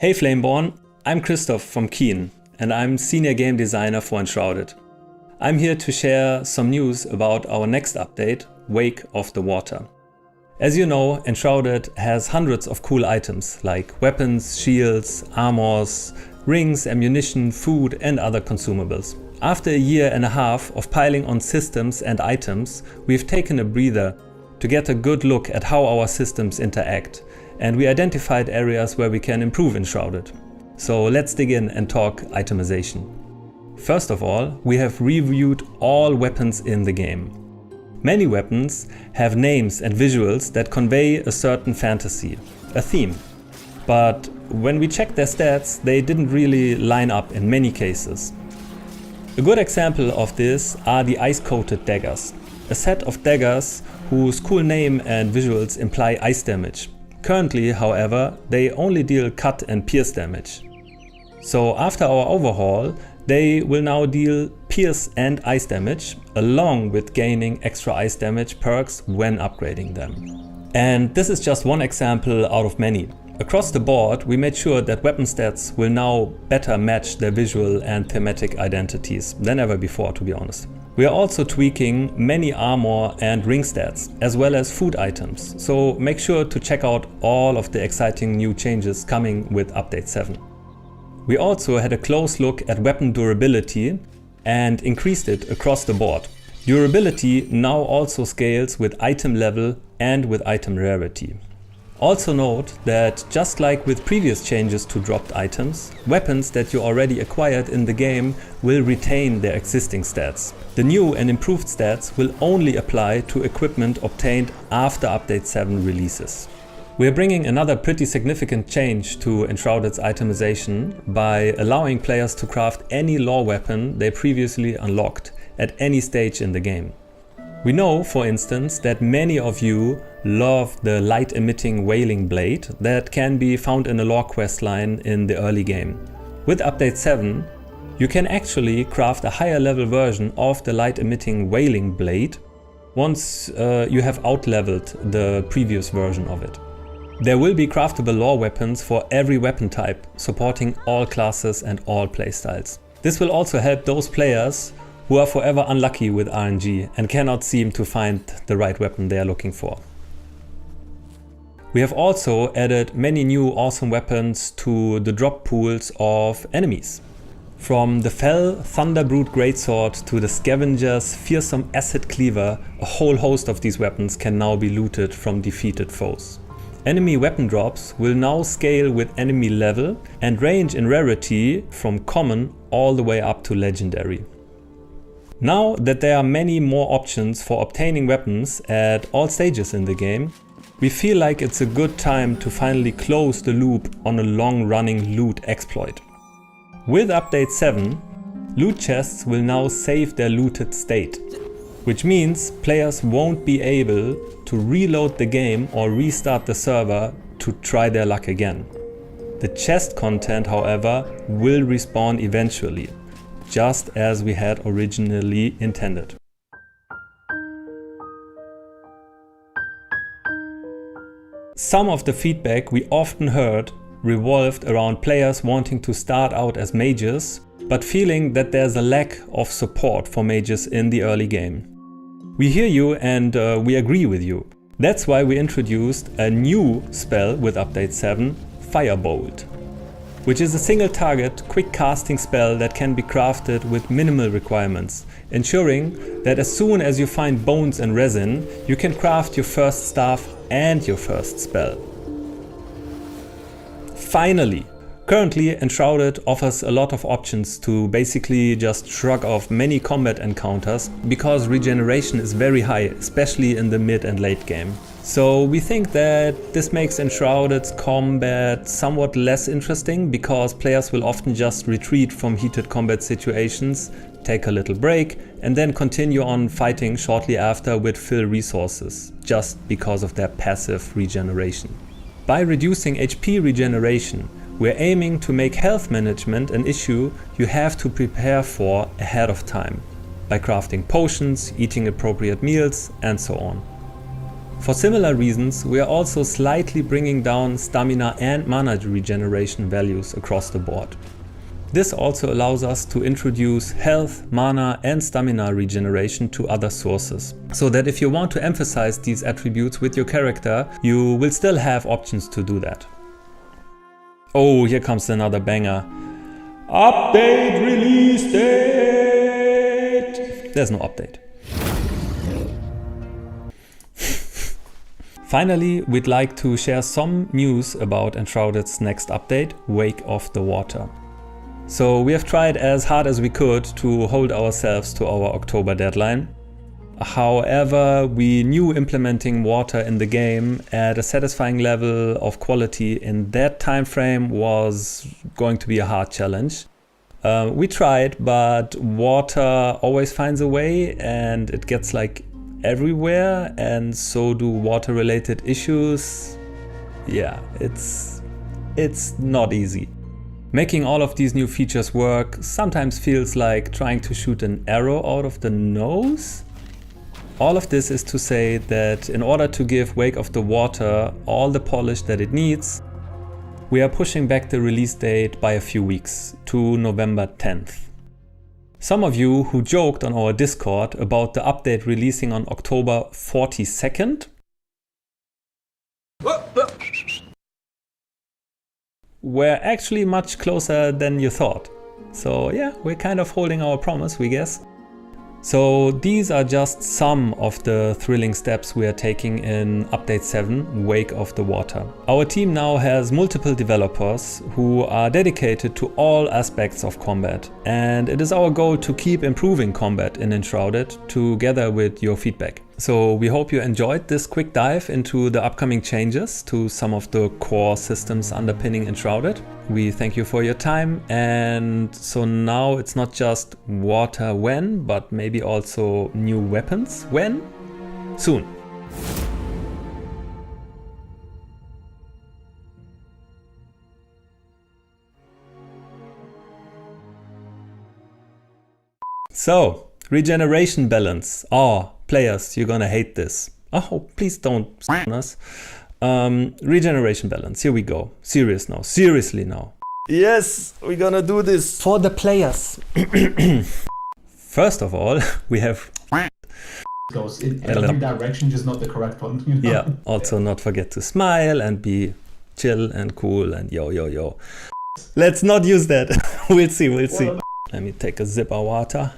Hey Flameborn, I'm Christoph from Keen and I'm Senior Game Designer for Enshrouded. I'm here to share some news about our next update, Wake of the Water. As you know, Enshrouded has hundreds of cool items like weapons, shields, armors, rings, ammunition, food and other consumables. After a year and a half of piling on systems and items, we've taken a breather to get a good look at how our systems interact, and we identified areas where we can improve Enshrouded. So let's dig in and talk itemization. First of all, we have reviewed all weapons in the game. Many weapons have names and visuals that convey a certain fantasy, a theme. But when we checked their stats, they didn't really line up in many cases. A good example of this are the ice-coated daggers, a set of daggers whose cool name and visuals imply ice damage. Currently, however, they only deal cut and pierce damage. So after our overhaul, they will now deal pierce and ice damage, along with gaining extra ice damage perks when upgrading them. And this is just one example out of many. Across the board, we made sure that weapon stats will now better match their visual and thematic identities than ever before, to be honest. We are also tweaking many armor and ring stats, as well as food items, so make sure to check out all of the exciting new changes coming with Update 7. We also had a close look at weapon durability and increased it across the board. Durability now also scales with item level and with item rarity. Also note that just like with previous changes to dropped items, weapons that you already acquired in the game will retain their existing stats. The new and improved stats will only apply to equipment obtained after Update 7 releases. We are bringing another pretty significant change to Enshrouded's itemization by allowing players to craft any lore weapon they previously unlocked at any stage in the game. We know, for instance, that many of you love the light-emitting wailing blade that can be found in a lore questline in the early game. With Update 7, you can actually craft a higher level version of the light-emitting wailing blade once you have outleveled the previous version of it. There will be craftable lore weapons for every weapon type, supporting all classes and all playstyles. This will also help those players who are forever unlucky with RNG and cannot seem to find the right weapon they are looking for. We have also added many new awesome weapons to the drop pools of enemies. From the Fell Thunderbrute Greatsword to the Scavenger's Fearsome Acid Cleaver, a whole host of these weapons can now be looted from defeated foes. Enemy weapon drops will now scale with enemy level and range in rarity from common all the way up to legendary. Now that there are many more options for obtaining weapons at all stages in the game, we feel like it's a good time to finally close the loop on a long-running loot exploit. With Update 7, loot chests will now save their looted state, which means players won't be able to reload the game or restart the server to try their luck again. The chest content, however, will respawn eventually, just as we had originally intended. Some of the feedback we often heard revolved around players wanting to start out as mages, but feeling that there's a lack of support for mages in the early game. We hear you and we agree with you. That's why we introduced a new spell with Update 7, Firebolt, which is a single target, quick casting spell that can be crafted with minimal requirements, ensuring that as soon as you find bones and resin, you can craft your first staff and your first spell. Finally, currently Enshrouded offers a lot of options to basically just shrug off many combat encounters because regeneration is very high, especially in the mid and late game. So we think that this makes Enshrouded's combat somewhat less interesting because players will often just retreat from heated combat situations, take a little break and then continue on fighting shortly after with fill resources, just because of their passive regeneration. By reducing HP regeneration, we're aiming to make health management an issue you have to prepare for ahead of time, by crafting potions, eating appropriate meals and so on. For similar reasons, we are also slightly bringing down stamina and mana regeneration values across the board. This also allows us to introduce health, mana and stamina regeneration to other sources, so that if you want to emphasize these attributes with your character, you will still have options to do that. Oh, here comes another banger. Update release date! There's no update. Finally, we'd like to share some news about Enshrouded's next update, Wake of the Water. So we have tried as hard as we could to hold ourselves to our October deadline. However, we knew implementing water in the game at a satisfying level of quality in that time frame was going to be a hard challenge. We tried, but water always finds a way and it gets like everywhere, and so do water related issues. Yeah, it's not easy. Making all of these new features work sometimes feels like trying to shoot an arrow out of the nose. All of this is to say that in order to give Wake of the Water all the polish that it needs, we are pushing back the release date by a few weeks to November 10th. Some of you who joked on our Discord about the update releasing on October 42nd were actually much closer than you thought. So yeah, we're kind of holding our promise, we guess. So these are just some of the thrilling steps we are taking in Update 7, Wake of the Water. Our team now has multiple developers who are dedicated to all aspects of combat, and it is our goal to keep improving combat in Enshrouded together with your feedback. So we hope you enjoyed this quick dive into the upcoming changes to some of the core systems underpinning Enshrouded. We thank you for your time, and so now it's not just water when, but maybe also new weapons when? Soon. So, regeneration balance. Oh, players, you're gonna hate this. Oh, please don't on us. Regeneration balance, here we go. Serious now, seriously now. Yes, we're gonna do this for the players. First of all, we have goes in every direction, just not the correct one. You know? Yeah, also not forget to smile and be chill and cool and yo. Let's not use that. We'll see. Let me take a sip of water.